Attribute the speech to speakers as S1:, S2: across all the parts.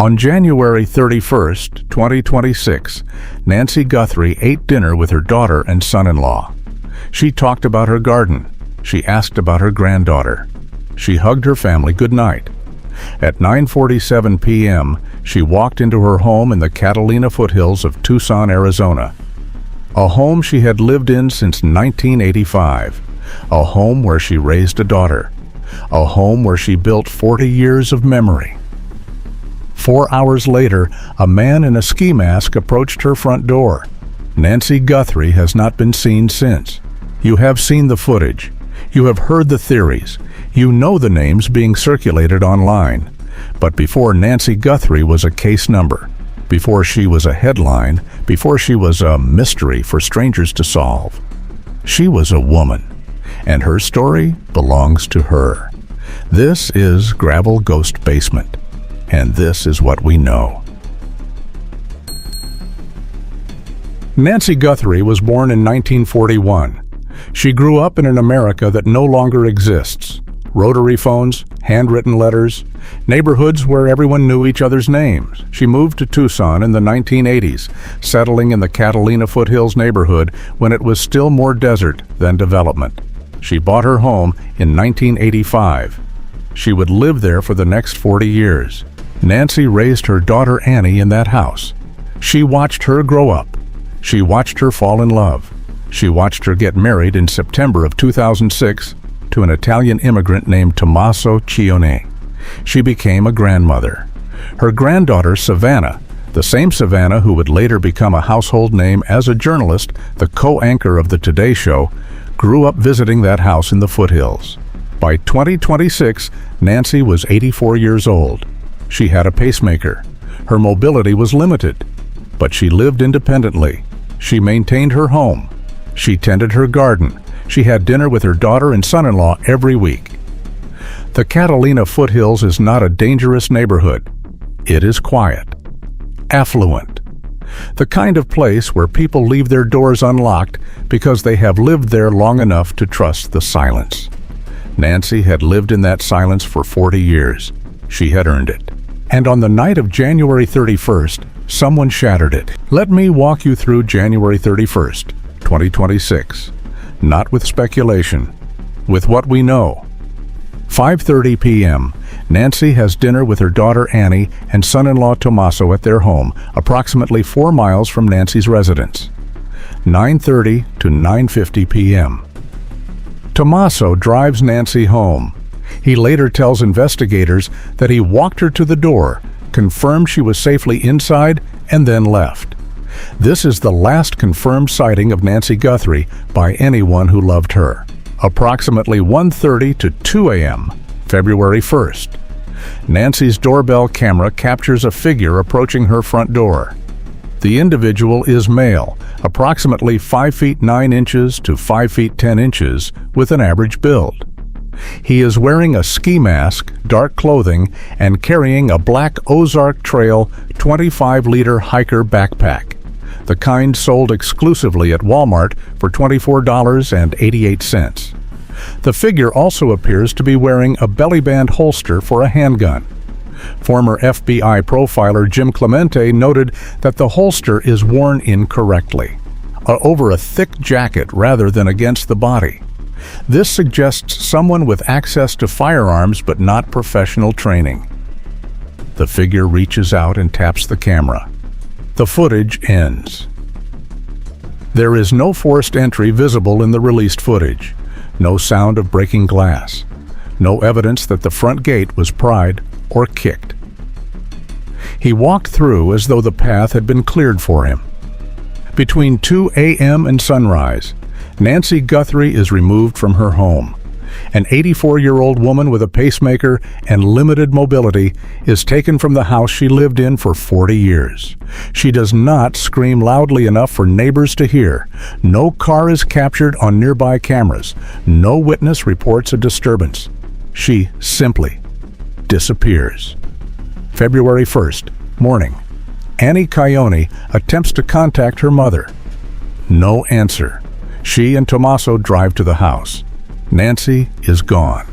S1: On January 31st, 2026, Nancy Guthrie ate dinner with her daughter and son-in-law. She talked about her garden. She asked about her granddaughter. She hugged her family goodnight. At 9:47 p.m., she walked into her home in the Catalina foothills of Tucson, Arizona. A home she had lived in since 1985. A home where she raised a daughter. A home where she built 40 years of memory. 4 hours later, a man in a ski mask approached her front door. Nancy Guthrie has not been seen since. You have seen the footage. You have heard the theories. You know the names being circulated online. But before Nancy Guthrie was a case number, before she was a headline, before she was a mystery for strangers to solve, she was a woman, and her story belongs to her. This is Gravel Ghost Basement, and this is what we know. Nancy Guthrie was born in 1941. She grew up in an America that no longer exists. Rotary phones, handwritten letters, neighborhoods where everyone knew each other's names. She moved to Tucson in the 1980s, settling in the Catalina foothills neighborhood when it was still more desert than development. She bought her home in 1985. She would live there for the next 40 years. Nancy raised her daughter Annie in that house. She watched her grow up. She watched her fall in love. She watched her get married in September of 2006 to an Italian immigrant named Tommaso Cione. She became a grandmother. Her granddaughter, Savannah, the same Savannah who would later become a household name as a journalist, the co-anchor of the Today Show, grew up visiting that house in the foothills. By 2026, Nancy was 84 years old. She had a pacemaker. Her mobility was limited, but she lived independently. She maintained her home. She tended her garden. She had dinner with her daughter and son-in-law every week. The Catalina foothills is not a dangerous neighborhood. It is quiet, affluent, the kind of place where people leave their doors unlocked because they have lived there long enough to trust the silence. Nancy had lived in that silence for 40 years. She had earned it. And on the night of January 31st, someone shattered it. Let me walk you through January 31st, 2026. Not with speculation, with what we know. 5:30 p.m. Nancy has dinner with her daughter Annie and son-in-law Tommaso at their home, approximately 4 miles from Nancy's residence. 9:30 to 9:50 p.m. Tommaso drives Nancy home. He later tells investigators that he walked her to the door, confirmed she was safely inside, and then left. This is the last confirmed sighting of Nancy Guthrie by anyone who loved her. Approximately 1:30 to 2 a.m., February 1st. Nancy's doorbell camera captures a figure approaching her front door. The individual is male, approximately 5 feet 9 inches to 5 feet 10 inches, with an average build. He is wearing a ski mask, dark clothing, and carrying a black Ozark Trail 25-liter hiker backpack, the kind sold exclusively at Walmart for $24.88. The figure also appears to be wearing a belly band holster for a handgun. Former FBI profiler Jim Clemente noted that the holster is worn incorrectly, over a thick jacket rather than against the body. This suggests someone with access to firearms but not professional training. The figure reaches out and taps the camera. The footage ends. There is no forced entry visible in the released footage, no sound of breaking glass, no evidence that the front gate was pried or kicked. He walked through as though the path had been cleared for him. Between 2 a.m. and sunrise, Nancy Guthrie is removed from her home. An 84-year-old woman with a pacemaker and limited mobility is taken from the house she lived in for 40 years. She does not scream loudly enough for neighbors to hear. No car is captured on nearby cameras. No witness reports a disturbance. She simply disappears. February 1st, morning. Annie Cione attempts to contact her mother. No answer. She and Tommaso drive to the house. Nancy is gone.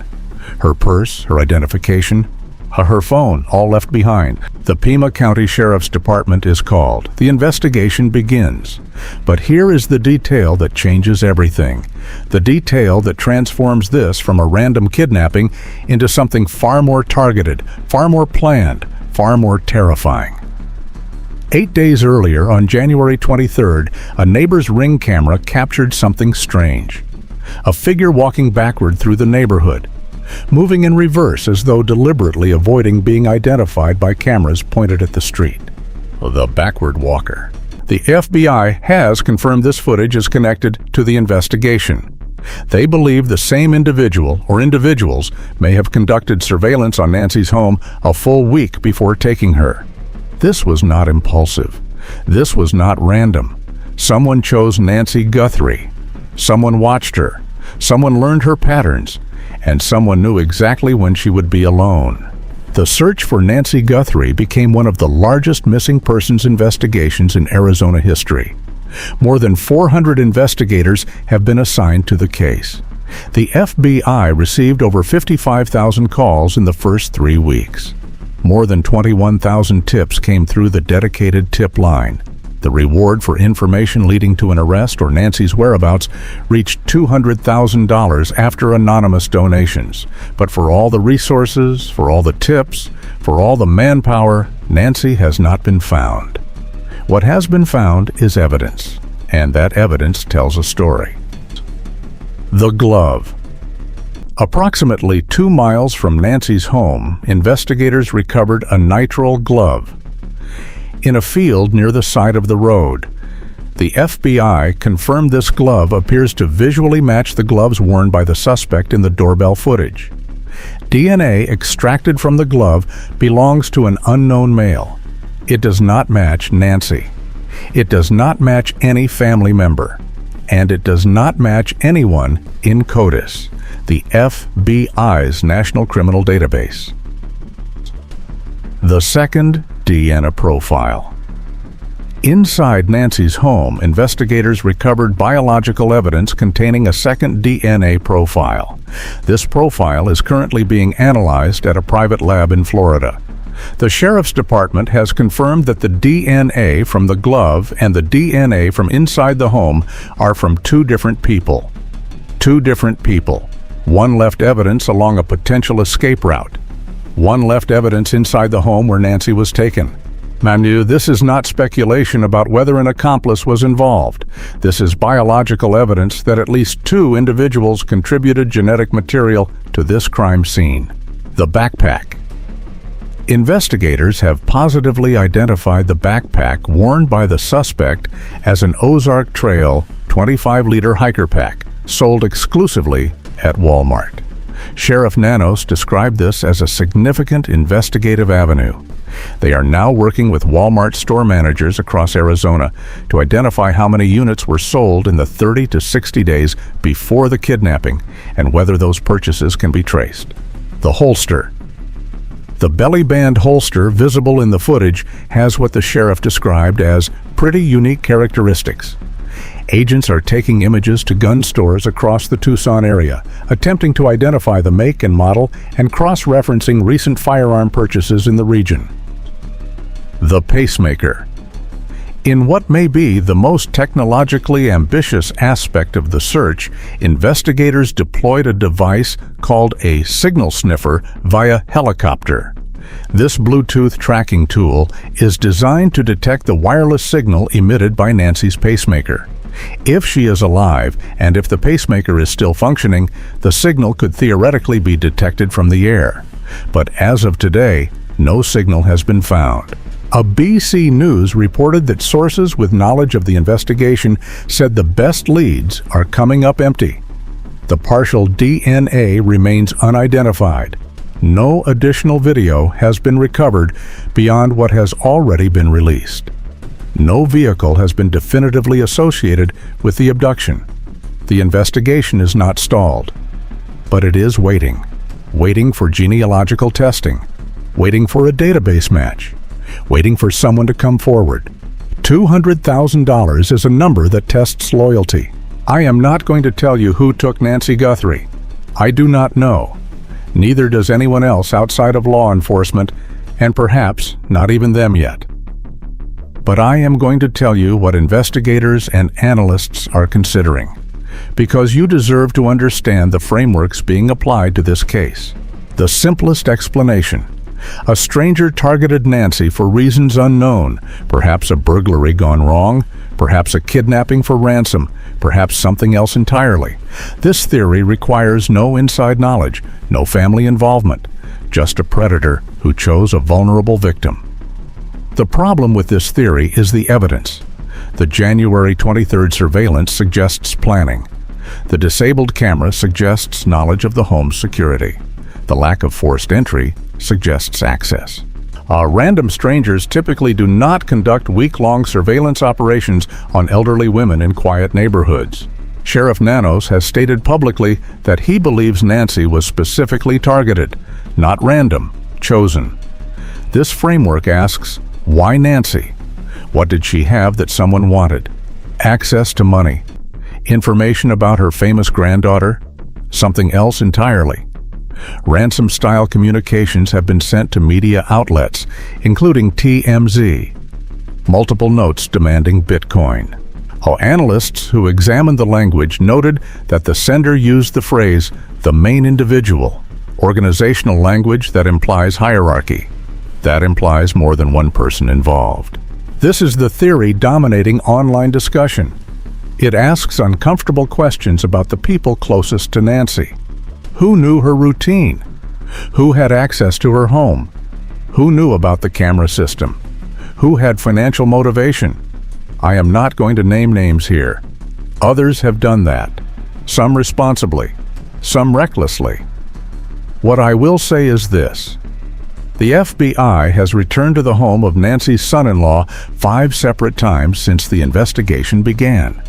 S1: Her purse, her identification, Her phone, all left behind. The Pima County Sheriff's Department is called. The investigation begins. But here is the detail that changes everything. The detail that transforms this from a random kidnapping into something far more targeted, far more planned, far more terrifying. 8 days earlier, on January 23rd, a neighbor's Ring camera captured something strange. A figure walking backward through the neighborhood, moving in reverse as though deliberately avoiding being identified by cameras pointed at the street. The backward walker. The FBI has confirmed this footage is connected to the investigation. They believe the same individual or individuals may have conducted surveillance on Nancy's home a full week before taking her. This was not impulsive. This was not random. Someone chose Nancy Guthrie. Someone watched her. Someone learned her patterns. And someone knew exactly when she would be alone. The search for Nancy Guthrie became one of the largest missing persons investigations in Arizona history. More than 400 investigators have been assigned to the case. The FBI received over 55,000 calls in the first 3 weeks. More than 21,000 tips came through the dedicated tip line. The reward for information leading to an arrest or Nancy's whereabouts reached $200,000 after anonymous donations. But for all the resources, for all the tips, for all the manpower, Nancy has not been found. What has been found is evidence, and that evidence tells a story. The glove. Approximately 2 miles from Nancy's home, investigators recovered a nitrile glove in a field near the side of the road. The FBI confirmed this glove appears to visually match the gloves worn by the suspect in the doorbell footage. DNA extracted from the glove belongs to an unknown male. It does not match Nancy. It does not match any family member. And it does not match anyone in CODIS, the FBI's National Criminal Database. The second DNA profile. Inside Nancy's home, investigators recovered biological evidence containing a second DNA profile. This profile is currently being analyzed at a private lab in Florida. The Sheriff's Department has confirmed that the DNA from the glove and the DNA from inside the home are from 2 different people. 2 different people. One left evidence along a potential escape route. One left evidence inside the home where Nancy was taken. Mind you, this is not speculation about whether an accomplice was involved. This is biological evidence that at least 2 individuals contributed genetic material to this crime scene. The backpack. Investigators have positively identified the backpack worn by the suspect as an Ozark Trail 25-liter hiker pack, sold exclusively at Walmart. Sheriff Nanos described this as a significant investigative avenue. They are now working with Walmart store managers across Arizona to identify how many units were sold in the 30 to 60 days before the kidnapping and whether those purchases can be traced. The holster. The belly band holster visible in the footage has what the sheriff described as pretty unique characteristics. Agents are taking images to gun stores across the Tucson area, attempting to identify the make and model and cross-referencing recent firearm purchases in the region. The pacemaker. In what may be the most technologically ambitious aspect of the search, investigators deployed a device called a signal sniffer via helicopter. This Bluetooth tracking tool is designed to detect the wireless signal emitted by Nancy's pacemaker. If she is alive, and if the pacemaker is still functioning, the signal could theoretically be detected from the air. But as of today, no signal has been found. A BC News reported that sources with knowledge of the investigation said the best leads are coming up empty. The partial DNA remains unidentified. No additional video has been recovered beyond what has already been released. No vehicle has been definitively associated with the abduction. The investigation is not stalled, but it is waiting for genealogical testing, waiting for a database match, waiting for someone to come forward. $200,000 is a number that tests loyalty. I am not going to tell you who took Nancy Guthrie. I do not know. Neither does anyone else outside of law enforcement, and perhaps not even them yet. But I am going to tell you what investigators and analysts are considering, because you deserve to understand the frameworks being applied to this case. The simplest explanation: a stranger targeted Nancy for reasons unknown, perhaps a burglary gone wrong, perhaps a kidnapping for ransom, perhaps something else entirely. This theory requires no inside knowledge, no family involvement, just a predator who chose a vulnerable victim. The problem with this theory is the evidence. The January 23rd surveillance suggests planning. The disabled camera suggests knowledge of the home's security. The lack of forced entry suggests access. Random strangers typically do not conduct week-long surveillance operations on elderly women in quiet neighborhoods. Sheriff Nanos has stated publicly that he believes Nancy was specifically targeted, not random, chosen. This framework asks, why Nancy? What did she have that someone wanted? Access to money? Information about her famous granddaughter? Something else entirely? Ransom-style communications have been sent to media outlets, including TMZ. Multiple notes demanding Bitcoin. Analysts who examined the language noted that the sender used the phrase, the main individual, organizational language that implies hierarchy. That implies more than one person involved. This is the theory dominating online discussion. It asks uncomfortable questions about the people closest to Nancy. Who knew her routine? Who had access to her home? Who knew about the camera system? Who had financial motivation? I am not going to name names here. Others have done that, some responsibly, some recklessly. What I will say is this: the FBI has returned to the home of Nancy's son-in-law 5 separate times since the investigation began.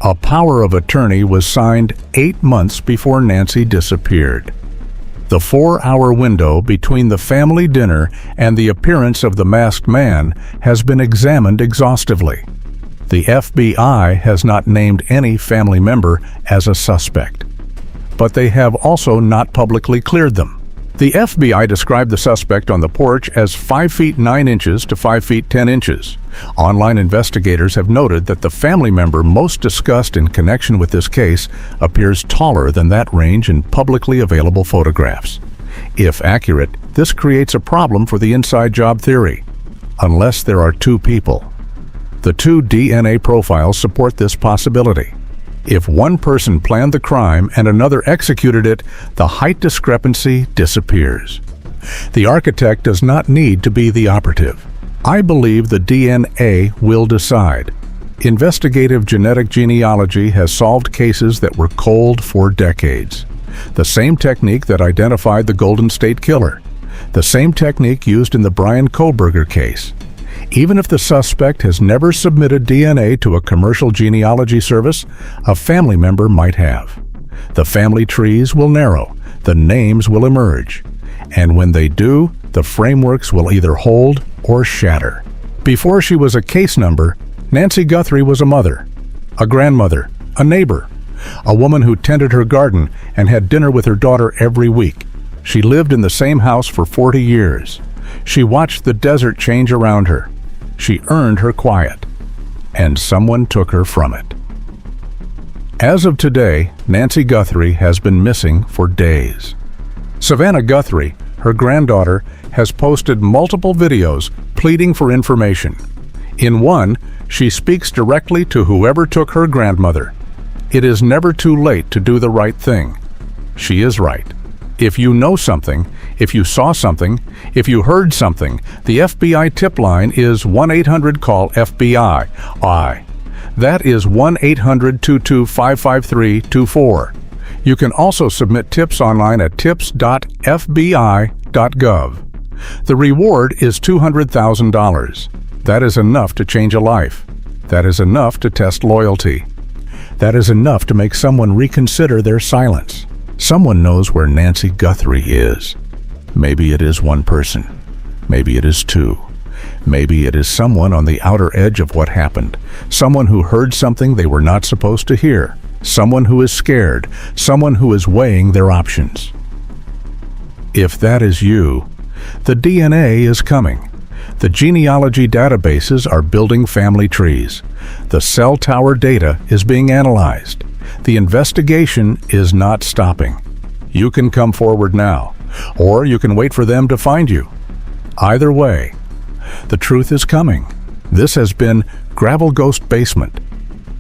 S1: A power of attorney was signed 8 months before Nancy disappeared. The 4-hour window between the family dinner and the appearance of the masked man has been examined exhaustively. The FBI has not named any family member as a suspect, but they have also not publicly cleared them. The FBI described the suspect on the porch as 5 feet 9 inches to 5 feet 10 inches. Online investigators have noted that the family member most discussed in connection with this case appears taller than that range in publicly available photographs. If accurate, this creates a problem for the inside job theory, unless there are 2 people. The 2 DNA profiles support this possibility. If one person planned the crime and another executed it, the height discrepancy disappears. The architect does not need to be the operative. I believe the DNA will decide. Investigative genetic genealogy has solved cases that were cold for decades. The same technique that identified the Golden State Killer. The same technique used in the Brian Kohberger case. Even if the suspect has never submitted DNA to a commercial genealogy service, a family member might have. The family trees will narrow, the names will emerge, and when they do, the frameworks will either hold or shatter. Before she was a case number, Nancy Guthrie was a mother, a grandmother, a neighbor, a woman who tended her garden and had dinner with her daughter every week. She lived in the same house for 40 years. She watched the desert change around her. She earned her quiet, and someone took her from it. As of today, Nancy Guthrie has been missing for days. Savannah Guthrie, her granddaughter, has posted multiple videos pleading for information. In one, she speaks directly to whoever took her grandmother. It is never too late to do the right thing. She is right. If you know something, if you saw something, if you heard something, the FBI tip line is 1-800-CALL-FBI. That is 1-800-225-5324. You can also submit tips online at tips.fbi.gov. The reward is $200,000. That is enough to change a life. That is enough to test loyalty. That is enough to make someone reconsider their silence. Someone knows where Nancy Guthrie is. Maybe it is one person. Maybe it is 2. Maybe it is someone on the outer edge of what happened. Someone who heard something they were not supposed to hear. Someone who is scared. Someone who is weighing their options. If that is you, the DNA is coming. The genealogy databases are building family trees. The cell tower data is being analyzed. The investigation is not stopping. You can come forward now, or you can wait for them to find you. Either way, the truth is coming. This has been Gravel Ghost Basement.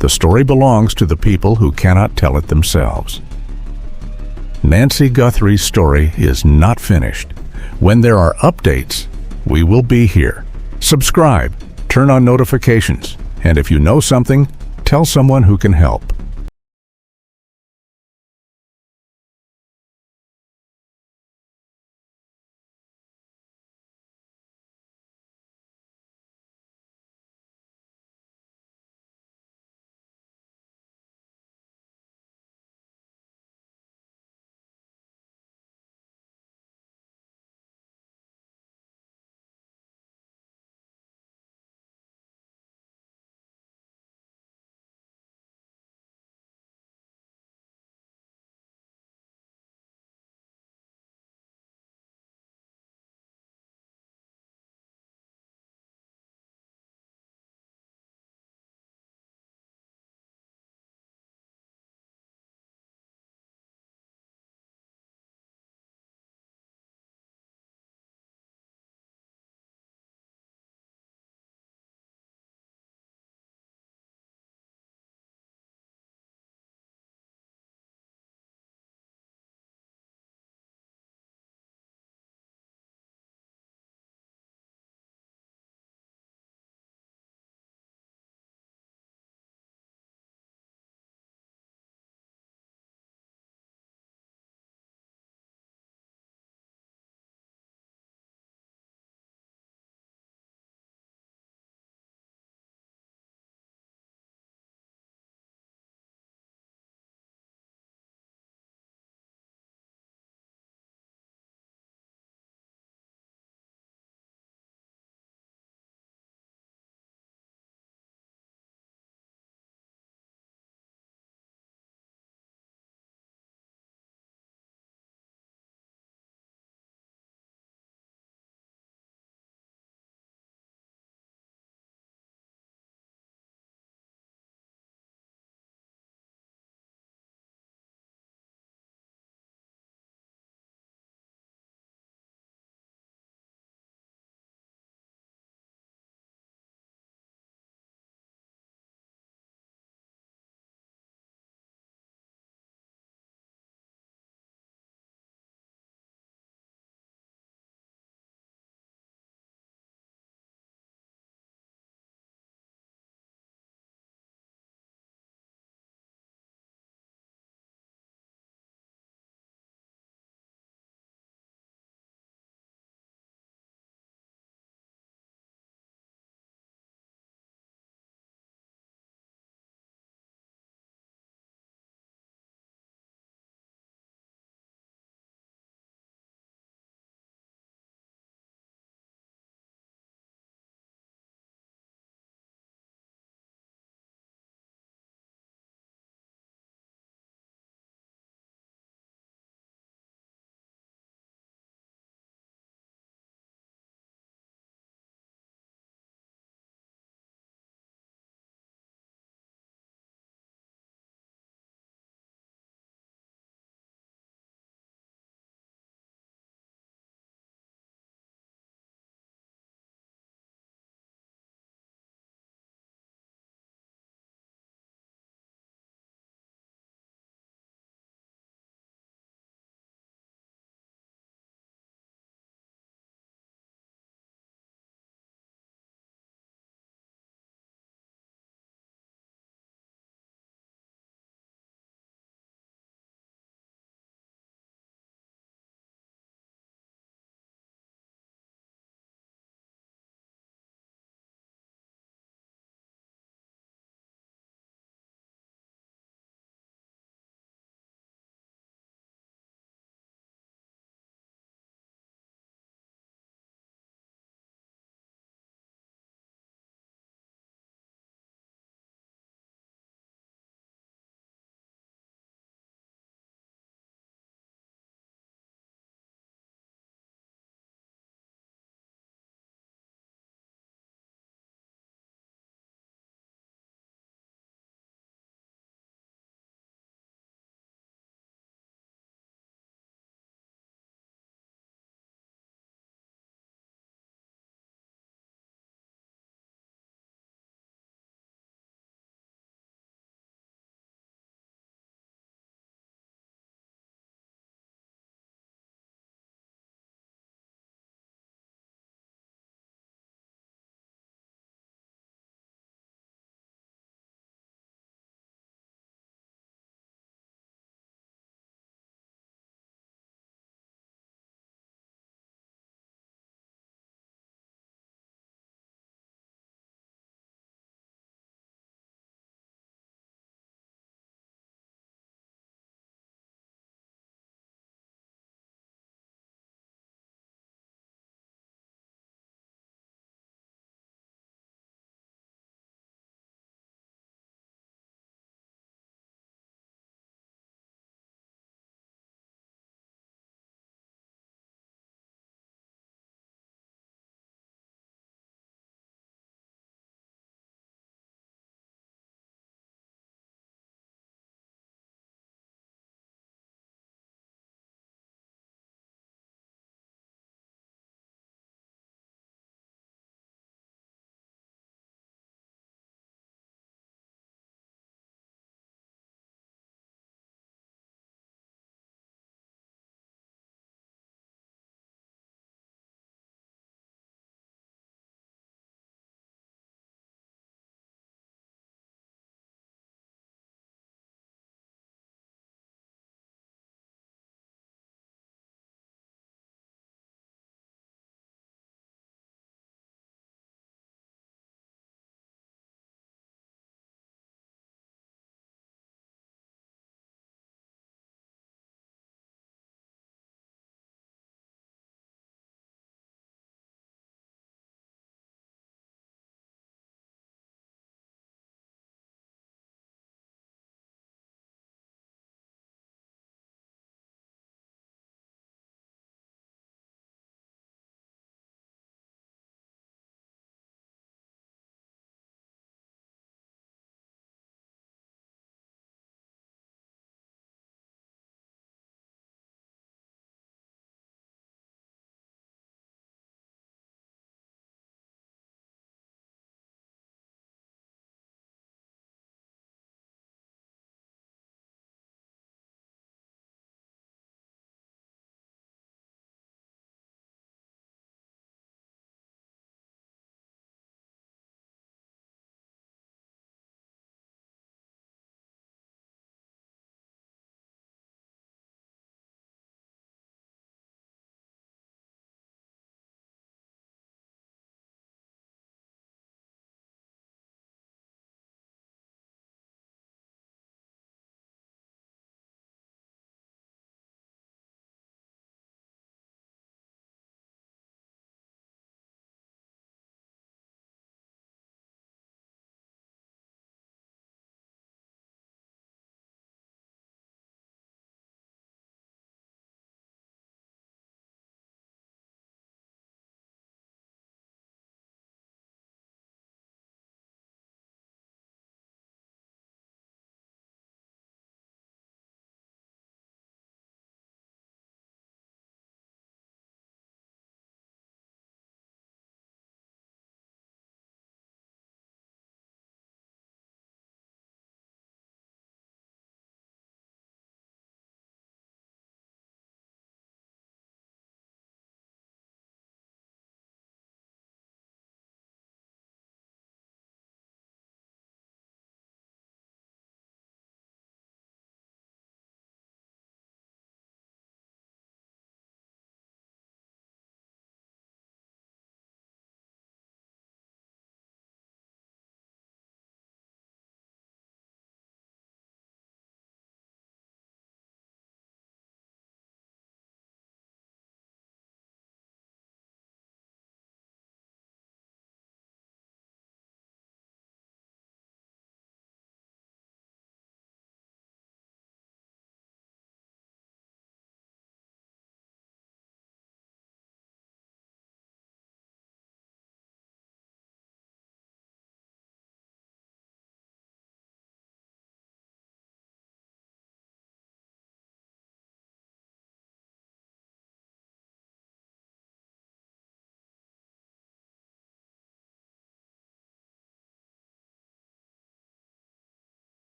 S1: The story belongs to the people who cannot tell it themselves. Nancy Guthrie's story is not finished. When there are updates, we will be here. Subscribe, turn on notifications, and if you know something, tell someone who can help.